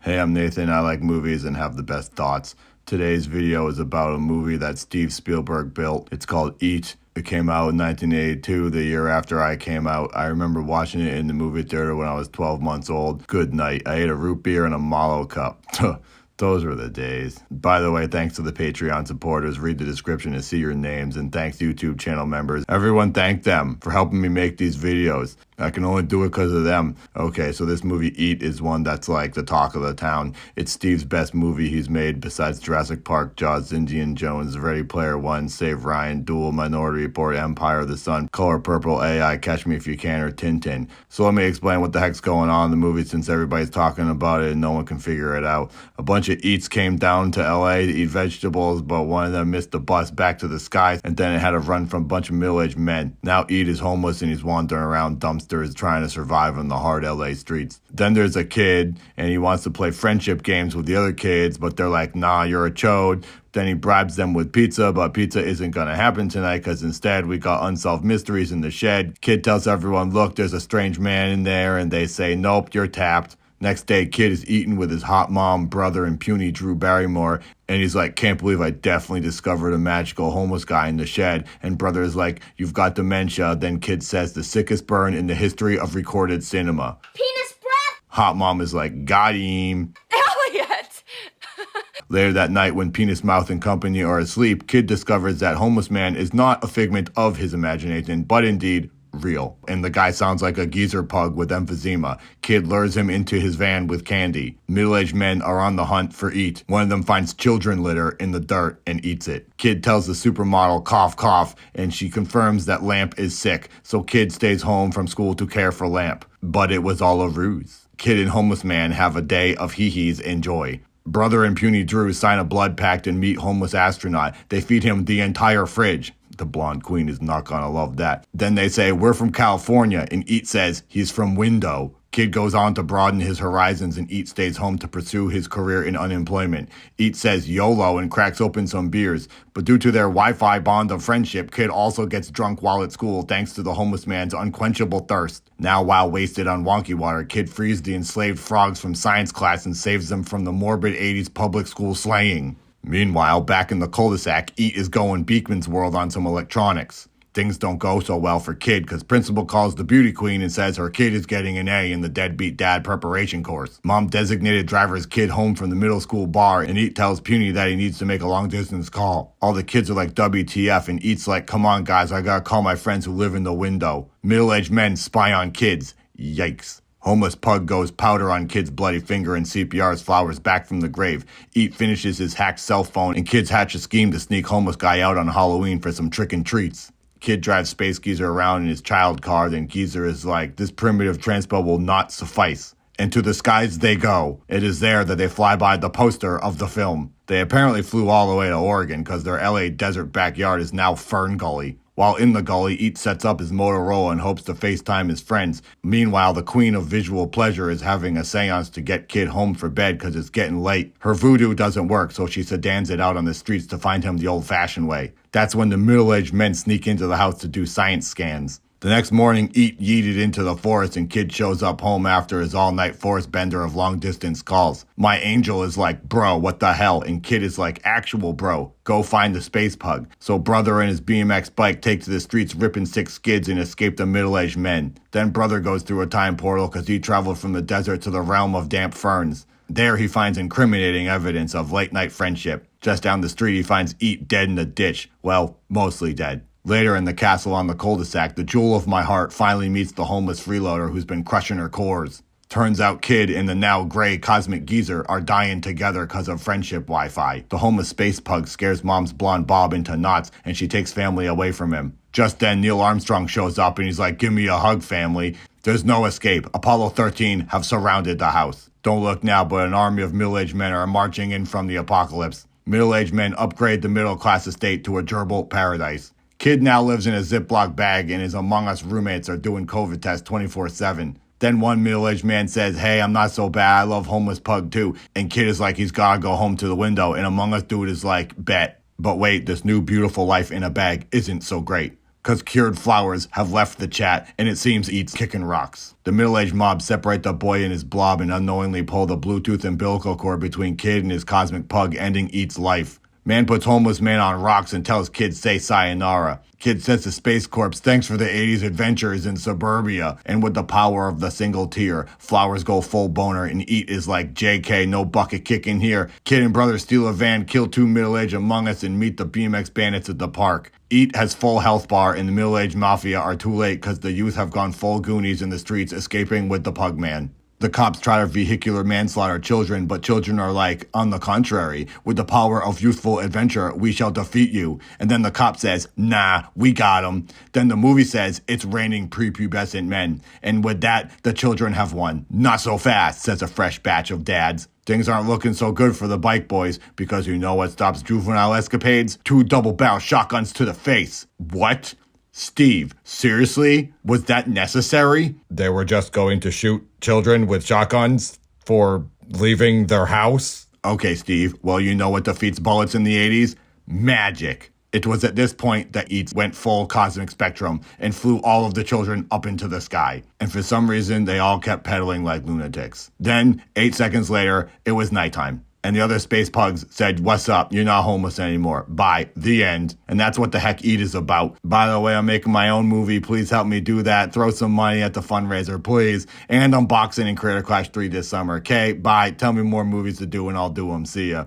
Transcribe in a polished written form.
Hey, I'm Nathan. I like movies and have the best thoughts. Today's video is about a movie that Steve Spielberg built. It's called E.T. It came out in 1982, the year after I came out. I remember watching it in the movie theater when I was 12 months old. Good night. I ate a root beer and a Malo cup. Those were the days. By the way, thanks to the Patreon supporters. Read the description to see your names. And thanks YouTube channel members. Everyone thank them for helping me make these videos. I can only do it because of them. Okay, so this movie, E.T., is one that's like the talk of the town. It's Steve's best movie he's made besides Jurassic Park, Jaws, Indiana Jones, Ready Player One, Save Ryan, Duel, Minority Report, Empire of the Sun, Color Purple, AI, Catch Me If You Can, or Tintin. So let me explain what the heck's going on in the movie since everybody's talking about it and no one can figure it out. A bunch of Eats came down to LA to eat vegetables, but one of them missed the bus back to the skies and then it had to run from a bunch of middle-aged men. Now Eat is homeless and he's wandering around dumpsters trying to survive on the hard LA streets. Then there's a kid and he wants to play friendship games with the other kids, but they're like, nah, you're a chode. Then he bribes them with pizza, but pizza isn't going to happen tonight because instead we got unsolved mysteries in the shed. Kid tells everyone, look, there's a strange man in there, and they say, nope, you're tapped. Next day, Kid is eating with his hot mom, brother, and puny Drew Barrymore. And he's like, can't believe I definitely discovered a magical homeless guy in the shed. And brother is like, you've got dementia. Then Kid says, the sickest burn in the history of recorded cinema. Penis breath? Hot mom is like, got him. Elliot! Later that night, when Penis Mouth and company are asleep, Kid discovers that homeless man is not a figment of his imagination, but indeed real. And the guy sounds like a geezer pug with emphysema. Kid lures him into his van with candy. Middle-aged men are on the hunt for Eat. One of them finds children litter in the dirt and eats it. Kid tells the supermodel cough cough and she confirms that Lamp is sick, so Kid stays home from school to care for Lamp. But it was all a ruse. Kid and homeless man have a day of hee-hees and joy. Brother and puny Drew sign a blood pact and meet homeless astronaut. They feed him the entire fridge. The blonde queen is not gonna love that. Then they say, we're from California, and Eat says he's from Window. Kid goes on to broaden his horizons and Eat stays home to pursue his career in unemployment. Eat says YOLO and cracks open some beers. But due to their Wi-Fi bond of friendship, Kid also gets drunk while at school thanks to the homeless man's unquenchable thirst. Now while wasted on wonky water, Kid frees the enslaved frogs from science class and saves them from the morbid 80s public school slaying. Meanwhile, back in the cul-de-sac, Eat is going Beekman's World on some electronics. Things don't go so well for Kid because principal calls the beauty queen and says her kid is getting an A in the deadbeat dad preparation course. Mom designated driver's Kid home from the middle school bar and Eat tells Puny that he needs to make a long distance call. All the kids are like WTF and Eat's like, come on guys, I gotta call my friends who live in the window. Middle-aged men spy on kids. Yikes. Homeless pug goes powder on Kid's bloody finger and CPR's flowers back from the grave. Eat finishes his hacked cell phone and kids hatch a scheme to sneak homeless guy out on Halloween for some trick and treats. Kid drives Space Geezer around in his child car, then Geezer is like, this primitive transpo will not suffice. And to the skies they go. It is there that they fly by the poster of the film. They apparently flew all the way to Oregon because their LA desert backyard is now Fern Gully. While in the gully, Eat sets up his Motorola and hopes to FaceTime his friends. Meanwhile, the queen of visual pleasure is having a seance to get Kid home for bed because it's getting late. Her voodoo doesn't work, so she sedans it out on the streets to find him the old-fashioned way. That's when the middle-aged men sneak into the house to do science scans. The next morning, Eat yeeted into the forest and Kid shows up home after his all-night forest bender of long-distance calls. My angel is like, bro, what the hell? And Kid is like, actual bro, go find the space pug. So brother and his BMX bike take to the streets ripping 6 skids and escape the middle-aged men. Then brother goes through a time portal because he traveled from the desert to the realm of damp ferns. There he finds incriminating evidence of late-night friendship. Just down the street he finds Eat dead in a ditch. Well, mostly dead. Later in the castle on the cul-de-sac, the jewel of my heart finally meets the homeless freeloader who's been crushing her cores. Turns out Kid and the now gray cosmic geezer are dying together because of friendship Wi-Fi. The homeless space pug scares mom's blonde Bob into knots and she takes family away from him. Just then Neil Armstrong shows up and he's like, give me a hug, family. There's no escape. Apollo 13 have surrounded the house. Don't look now, but an army of middle-aged men are marching in from the apocalypse. Middle-aged men upgrade the middle-class estate to a gerbil paradise. Kid now lives in a Ziploc bag and his Among Us roommates are doing COVID tests 24/7. Then one middle-aged man says, hey, I'm not so bad, I love homeless pug too. And Kid is like, he's gotta go home to the window. And Among Us dude is like, bet. But wait, this new beautiful life in a bag isn't so great. because cured flowers have left the chat, and it seems E.T's kicking rocks. The middle-aged mob separate the boy and his blob and unknowingly pull the Bluetooth umbilical cord between Kid and his cosmic pug, ending E.T's life. Man puts homeless man on rocks and tells Kid say sayonara. Kid says to Space Corps, thanks for the 80s adventures in suburbia. And with the power of the single tear, flowers go full boner and E.T is like, JK, no bucket kicking here. Kid and brother steal a van, kill 2 middle-aged Among Us, and meet the BMX bandits at the park. E.T has full health bar and the middle-aged mafia are too late because the youth have gone full Goonies in the streets, escaping with the pug man. The cops try to vehicular manslaughter children, but children are like, on the contrary, with the power of youthful adventure, we shall defeat you. And then the cop says, nah, we got him. Then the movie says, it's raining prepubescent men. And with that, the children have won. Not so fast, says a fresh batch of dads. Things aren't looking so good for the bike boys, because you know what stops juvenile escapades? 2 double-barrel shotguns to the face. What? Steve, seriously? Was that necessary? They were just going to shoot children with shotguns for leaving their house? Okay, Steve, well, you know what defeats bullets in the 80s? Magic. It was at this point that E.T went full cosmic spectrum and flew all of the children up into the sky. And for some reason, they all kept pedaling like lunatics. Then, 8 seconds later, it was nighttime. And the other space pugs said, what's up? You're not homeless anymore. Bye. The end. And that's what the heck E.T is about. By the way, I'm making my own movie. Please help me do that. Throw some money at the fundraiser, please. And I'm boxing in Creator Clash 3 this summer. Okay, bye. Tell me more movies to do and I'll do them. See ya.